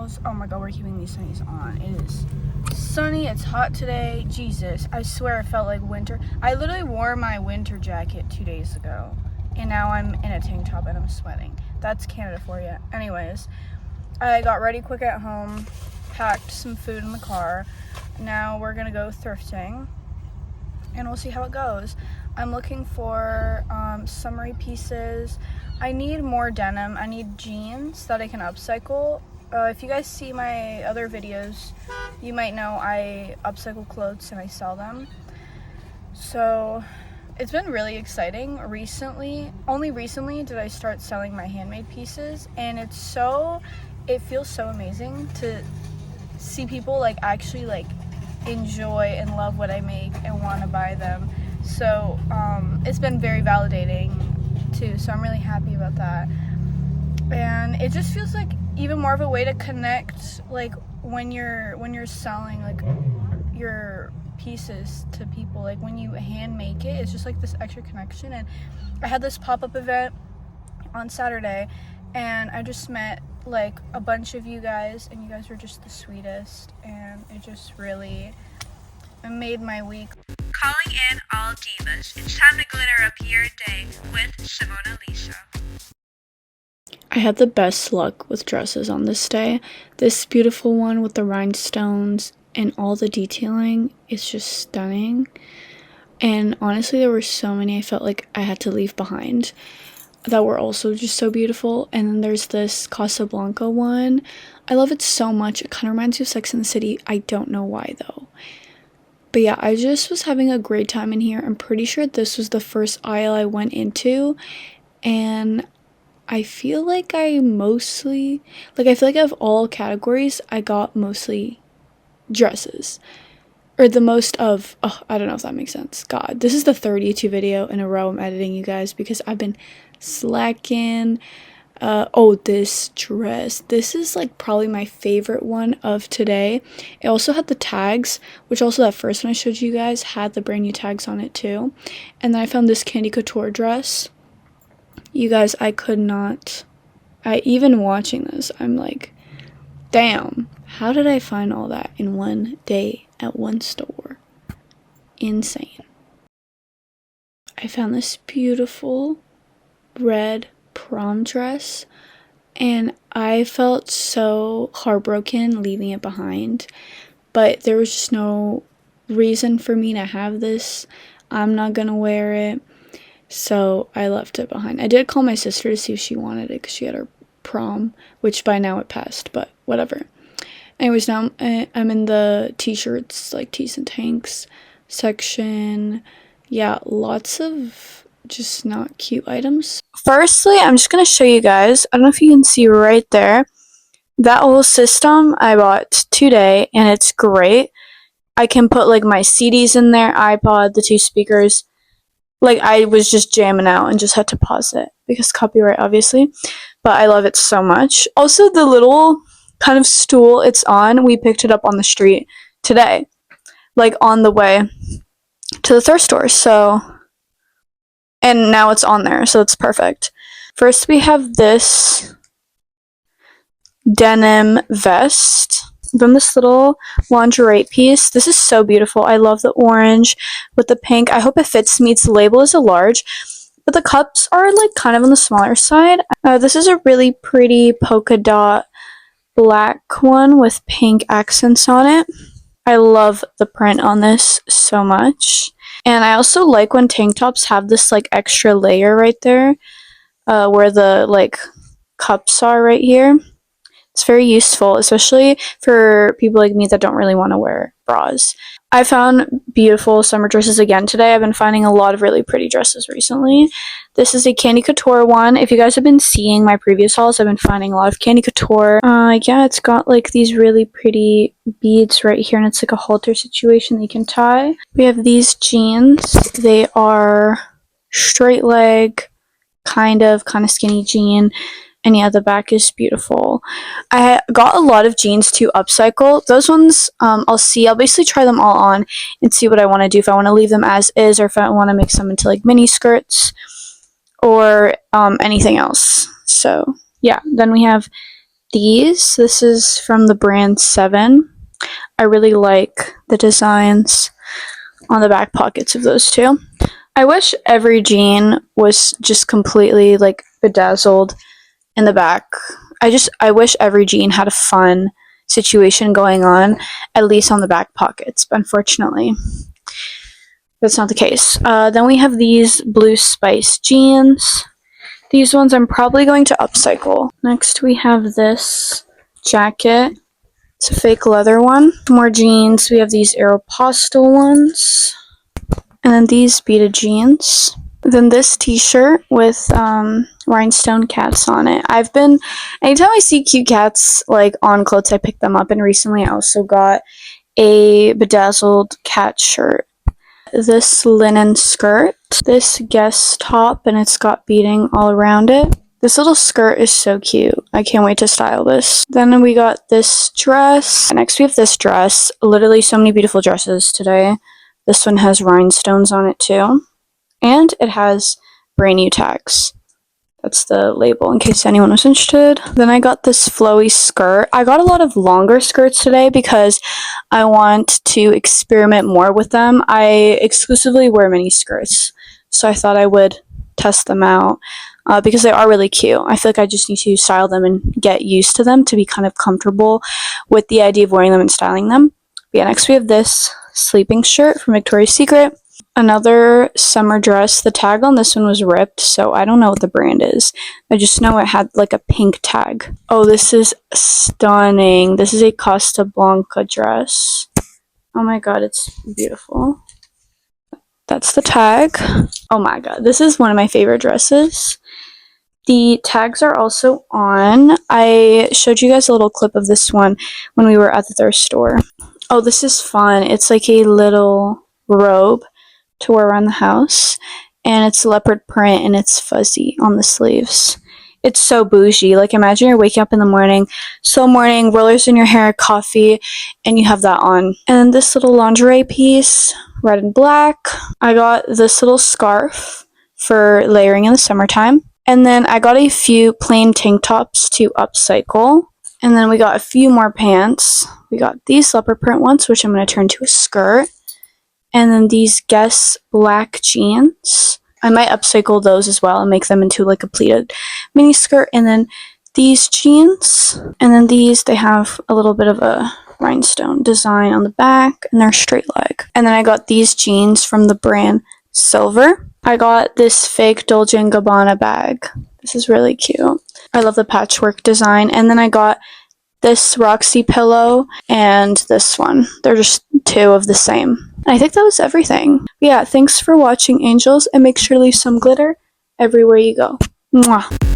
girls. Oh my god, we're keeping these sunnies on. It is sunny, it's hot today. Jesus, I swear it felt like winter. I literally wore my winter jacket 2 days ago, and now I'm in a tank top and I'm sweating. That's Canada for you. Anyways, I got ready quick at home, packed some food in the car. Now we're gonna go thrifting, and we'll see how it goes. I'm looking for summery pieces. I need more denim. I need jeans that I can upcycle. If you guys see my other videos, you might know I upcycle clothes and I sell them. So it's been really exciting recently. Only recently did I start selling my handmade pieces, and it feels so amazing to see people like actually like enjoy and love what I make and want to buy them. So it's been very validating too, so I'm really happy about that. And it just feels like even more of a way to connect, like when you're selling like your pieces to people, like when you hand make it, it's just like this extra connection. And I had this pop-up event on Saturday, and I just met like a bunch of you guys, and you guys were just the sweetest, and it just really made my week. Calling in all divas. It's time to glitter up your day with Simonalisa. I had the best luck with dresses on this day. This beautiful one with the rhinestones and all the detailing is just stunning. And honestly, there were so many I felt like I had to leave behind that were also just so beautiful. And then there's this Casablanca one. I love it so much. It kind of reminds me of Sex and the City. I don't know why though. But yeah, I just was having a great time in here. I'm pretty sure this was the first aisle I went into, and I feel like I feel like of all categories, I got mostly dresses. Or the most of, I don't know if that makes sense. God, this is the third YouTube video in a row I'm editing, you guys, because I've been slacking. This dress. This is like probably my favorite one of today. It also had the tags, which also that first one I showed you guys had the brand new tags on it too. And then I found this candy couture dress. You guys, even watching this, I'm like, damn, how did I find all that in one day at one store? Insane. I found this beautiful red prom dress, and I felt so heartbroken leaving it behind, but there was just no reason for me to have this. I'm not gonna wear it, so I left it behind. I did call my sister to see if she wanted it because she had her prom, which by now it passed, but whatever. Anyways, now I'm in the t-shirts, like tees and tanks section. Yeah, lots of just not cute items. Firstly, I'm just gonna show you guys. I don't know if you can see right there. That whole system I bought today, and it's great. I can put like my CDs in there, iPod, the 2 speakers. Like I was just jamming out and just had to pause it because copyright, obviously. But I love it so much. Also, the little kind of stool it's on, we picked it up on the street today, like on the way to the thrift store. So. And now it's on there, so it's perfect. First, we have this denim vest from this little lingerie piece. This is so beautiful. I love the orange with the pink. I hope it fits me. Its label is a large, but the cups are like kind of on the smaller side. This is a really pretty polka dot black one with pink accents on it. I love the print on this so much. And I also like when tank tops have this like extra layer right there, where the like cups are right here. It's very useful, especially for people like me that don't really want to wear bras. I found beautiful summer dresses again today. I've been finding a lot of really pretty dresses recently. This is a candy couture one. If you guys have been seeing my previous hauls, I've been finding a lot of candy couture. Yeah, it's got like these really pretty beads right here, and it's like a halter situation that you can tie. We have these jeans. They are straight leg, kind of skinny jean. And yeah, the back is beautiful. I got a lot of jeans to upcycle. Those ones, I'll see. I'll basically try them all on and see what I want to do. If I want to leave them as is, or if I want to make them into like mini skirts or anything else. So yeah, then we have these. This is from the brand 7. I really like the designs on the back pockets of those two. I wish every jean was just completely like bedazzled in the back. I wish every jean had a fun situation going on, at least on the back pockets, but unfortunately that's not the case. Then we have these Blue Spice jeans. These ones I'm probably going to upcycle. Next we have this jacket. It's a fake leather one. More jeans. We have these Aeropostale ones. And then these beaded jeans. Then this t-shirt with rhinestone cats on it. Anytime I see cute cats like on clothes, I pick them up. And recently I also got a bedazzled cat shirt. This linen skirt. This Guess top, and it's got beading all around it. This little skirt is so cute. I can't wait to style this. Then we got this dress. Next we have this dress. Literally so many beautiful dresses today. This one has rhinestones on it too. And it has brand new tags. That's the label in case anyone was interested. Then I got this flowy skirt. I got a lot of longer skirts today because I want to experiment more with them. I exclusively wear mini skirts. So I thought I would test them out. Because they are really cute. I feel like I just need to style them and get used to them to be kind of comfortable with the idea of wearing them and styling them. But yeah, next we have this sleeping shirt from Victoria's Secret. Another summer dress. The tag on this one was ripped, so I don't know what the brand is. I just know it had like a pink tag. Oh, this is stunning. This is a Costa Blanca dress. Oh my god, it's beautiful. That's the tag. Oh my god, this is one of my favorite dresses. The tags are also on. I showed you guys a little clip of this one when we were at the thrift store. Oh, this is fun. It's like a little robe to wear around the house. And it's leopard print and it's fuzzy on the sleeves. It's so bougie. Like imagine you're waking up in the morning, slow morning, rollers in your hair, coffee, and you have that on. And this little lingerie piece, red and black. I got this little scarf for layering in the summertime. And then I got a few plain tank tops to upcycle. And then we got a few more pants. We got these leopard print ones, which I'm going to turn to a skirt. And then these Guess black jeans. I might upcycle those as well and make them into like a pleated mini skirt. And then these jeans. And then these, they have a little bit of a rhinestone design on the back. And they're straight leg. And then I got these jeans from the brand Silver. I got this fake Dolce & Gabbana bag. This is really cute. I love the patchwork design. And then I got this Roxy pillow and this one. They're just two of the same. I think that was everything. But yeah, thanks for watching, angels, and make sure to leave some glitter everywhere you go. Mwah.